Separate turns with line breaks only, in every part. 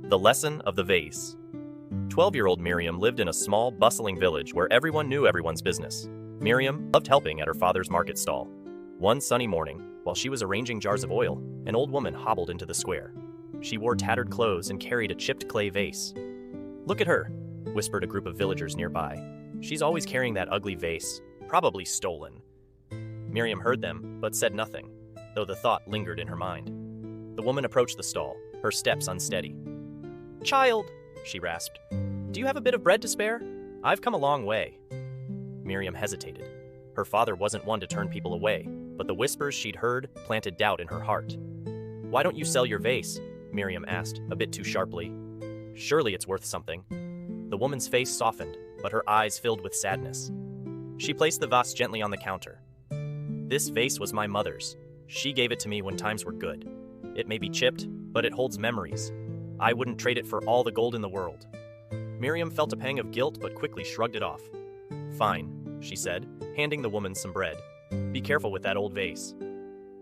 The Lesson of the Vase. 12-year-old Miriam lived in a small, bustling village where everyone knew everyone's business. Miriam loved helping at her father's market stall. One sunny morning, while she was arranging jars of oil, an old woman hobbled into the square. She wore tattered clothes and carried a chipped clay vase. "Look at her," whispered a group of villagers nearby. "She's always carrying that ugly vase, probably stolen." Miriam heard them, but said nothing, though the thought lingered in her mind. The woman approached the stall, her steps unsteady. "Child," she rasped, "do you have a bit of bread to spare? I've come a long way." Miriam hesitated. Her father wasn't one to turn people away, but the whispers she'd heard planted doubt in her heart. "Why don't you sell your vase?" Miriam asked, a bit too sharply. "Surely it's worth something." The woman's face softened, but her eyes filled with sadness. She placed the vase gently on the counter. "This vase was my mother's. She gave it to me when times were good. It may be chipped, but it holds memories. I wouldn't trade it for all the gold in the world." Miriam felt a pang of guilt but quickly shrugged it off. "Fine," she said, handing the woman some bread. "Be careful with that old vase."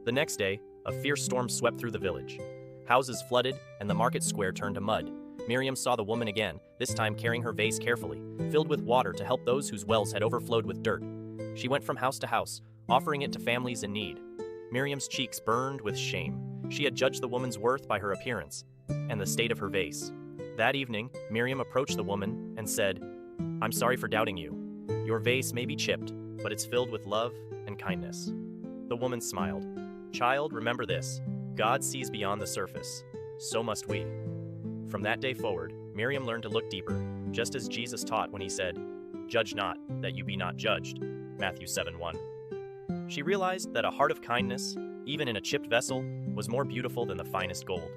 The next day, a fierce storm swept through the village. Houses flooded, and the market square turned to mud. Miriam saw the woman again, this time carrying her vase carefully, filled with water to help those whose wells had overflowed with dirt. She went from house to house, offering it to families in need. Miriam's cheeks burned with shame. She had judged the woman's worth by her appearance and the state of her vase. That evening, Miriam approached the woman and said, "I'm sorry for doubting you. Your vase may be chipped, but it's filled with love and kindness." The woman smiled. "Child, remember this. God sees beyond the surface. So must we." From that day forward, Miriam learned to look deeper, just as Jesus taught when he said, "Judge not, that you be not judged." Matthew 7:1. She realized that a heart of kindness, even in a chipped vessel, was more beautiful than the finest gold.